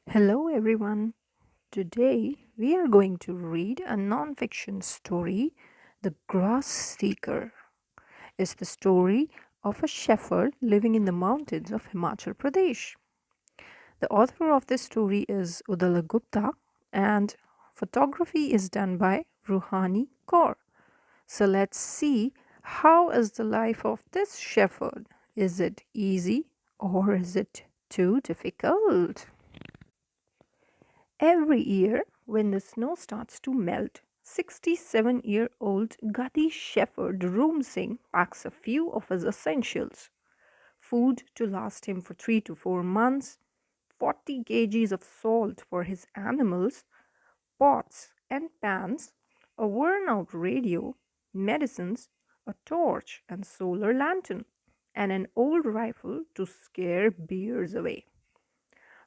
Hello, everyone. Today we are going to read a non-fiction story. The Grass Seeker is the story of a shepherd living in the mountains of Himachal Pradesh. The author of this story is Uddalak Gupta, and photography is done by Ruhani Kaur. So let's see, how is the life of this shepherd? Is it easy or is it too difficult? Every year, when the snow starts to melt, 67-year-old Gadi shepherd Room Singh packs a few of his essentials: food to last him for 3 to 4 months, 40 kgs of salt for his animals, pots and pans, a worn out radio, medicines, a torch and solar lantern, and an old rifle to scare bears away.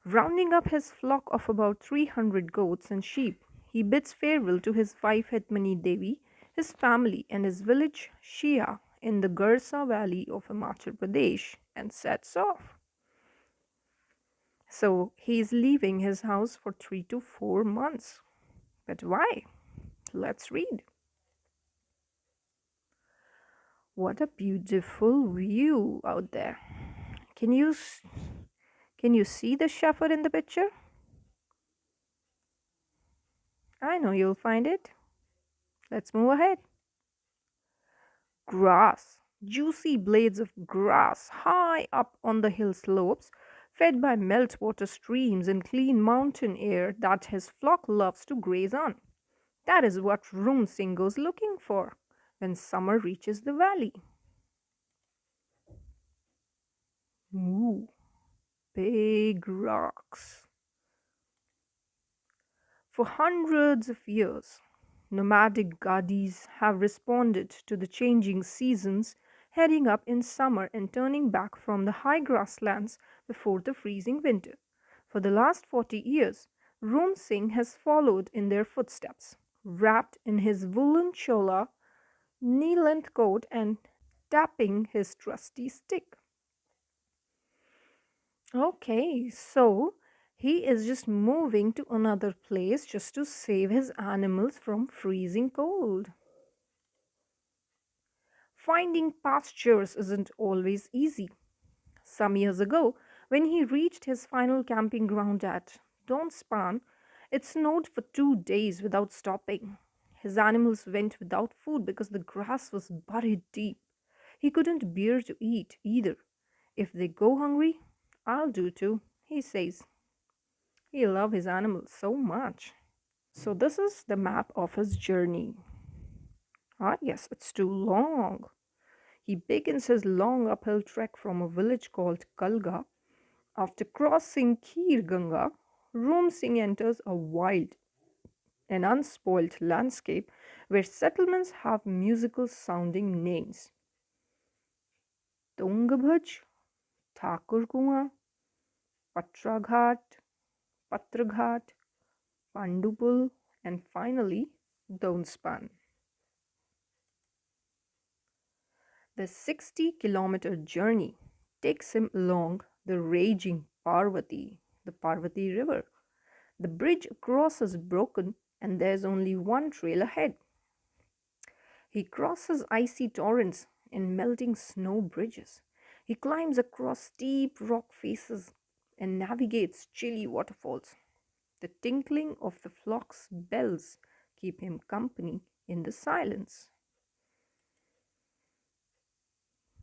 Rounding up his flock of about 300 goats and sheep, he bids farewell to his wife Hetmani Devi, his family, and his village Shia in the Garsa valley of Himachal Pradesh and sets off. So he is leaving his house for 3 to 4 months. But why? Let's read. What a beautiful view out there. Can you can you see the shepherd in the picture? I know you'll find it. Let's move ahead. Grass, juicy blades of grass high up on the hill slopes, fed by meltwater streams and clean mountain air that his flock loves to graze on. That is what Room Singh goes looking for when summer reaches the valley. Ooh, big rocks. For hundreds of years, nomadic Gadis have responded to the changing seasons, heading up in summer and turning back from the high grasslands before the freezing winter. For the last 40 years, Room Singh has followed in their footsteps, wrapped in his woolen chola, knee length coat, and tapping his trusty stick. Okay, so he is just moving to another place just to save his animals from freezing cold. Finding pastures isn't always easy. Some years ago, when he reached his final camping ground at Donspan, it snowed for 2 days without stopping. His animals went without food because the grass was buried deep. He couldn't bear to eat either. If they go hungry, I'll do too, he says. He loves his animals so much. So this is the map of his journey. Ah, yes, it's too long. He begins his long uphill trek from a village called Kalga. After crossing Kir Ganga, Room Singh enters a wild and unspoiled landscape where settlements have musical sounding names: Tungabhaj, Thakurkuma, Patraghat, Patraghat, Pandupul, and finally Donspan. The 60-kilometer journey takes him along the raging the Parvati River. The bridge across is broken and there's only one trail ahead. He crosses icy torrents and melting snow bridges. He climbs across steep rock faces and navigates chilly waterfalls. The tinkling of the flock's bells keep him company in the silence.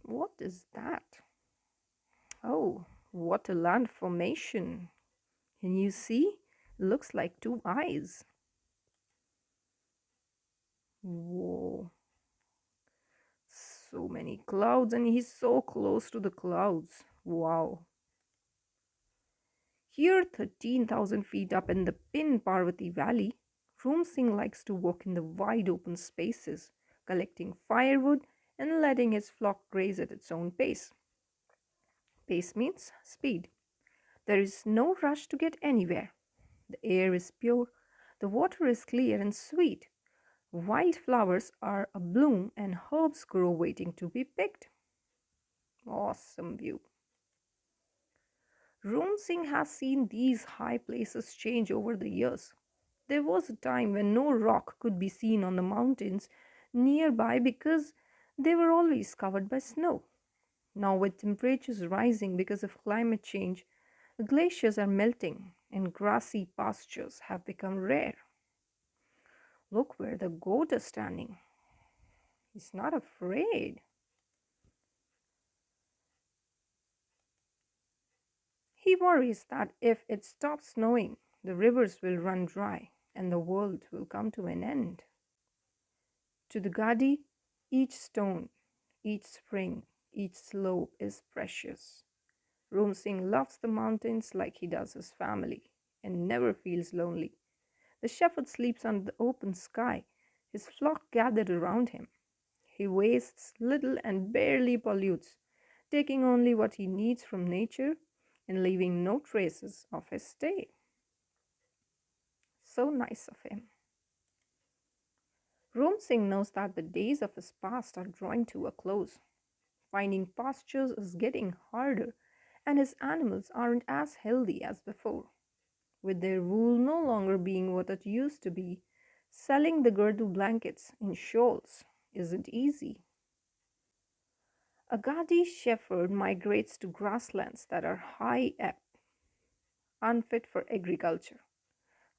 What is that? Oh, what a land formation. Can you see? Looks like two eyes. Whoa. So many clouds, and he's so close to the clouds. Wow. Here, 13,000 feet up in the Pin Parvati Valley, Room Singh likes to walk in the wide open spaces, collecting firewood and letting his flock graze at its own pace. Pace means speed. There is no rush to get anywhere. The air is pure, the water is clear and sweet. Wild flowers are abloom and herbs grow waiting to be picked. Awesome view. Room Singh has seen these high places change over the years. There was a time when no rock could be seen on the mountains nearby because they were always covered by snow. Now, with temperatures rising because of climate change, glaciers are melting and grassy pastures have become rare. Look where the goat is standing. He's not afraid. He worries that if it stops snowing, the rivers will run dry and the world will come to an end. To the Gadi, each stone, each spring, each slope is precious. Room Singh loves the mountains like he does his family and never feels lonely. The shepherd sleeps under the open sky, his flock gathered around him. He wastes little and barely pollutes, taking only what he needs from nature and leaving no traces of his stay. So nice of him. Room Singh knows that the days of his past are drawing to a close. Finding pastures is getting harder, and his animals aren't as healthy as before. With their wool no longer being what it used to be, selling the girdle blankets in shawls isn't easy. A Gadi shepherd migrates to grasslands that are high up, unfit for agriculture.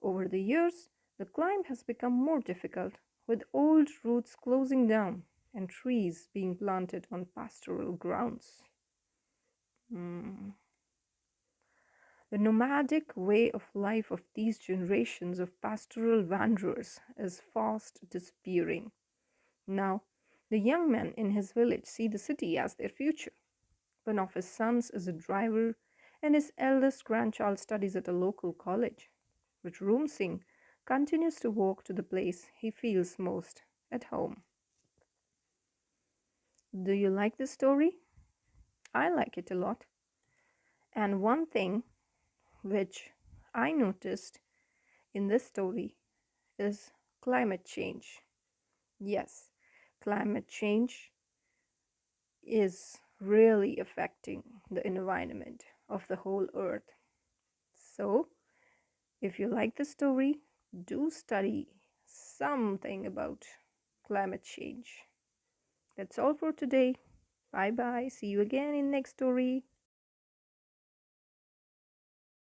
Over the years, the climb has become more difficult, with old routes closing down and trees being planted on pastoral grounds. Hmm. The nomadic way of life of these generations of pastoral wanderers is fast disappearing. Now, the young men in his village see the city as their future. One of his sons is a driver, and his eldest grandchild studies at a local college. But Room Singh continues to walk to the place he feels most at home. Do you like this story? I like it a lot. And one thing which I noticed in this story is climate change. Yes, climate change is really affecting the environment of the whole earth. So, if you like the story, do study something about climate change. That's all for today. Bye bye. See you again in next story.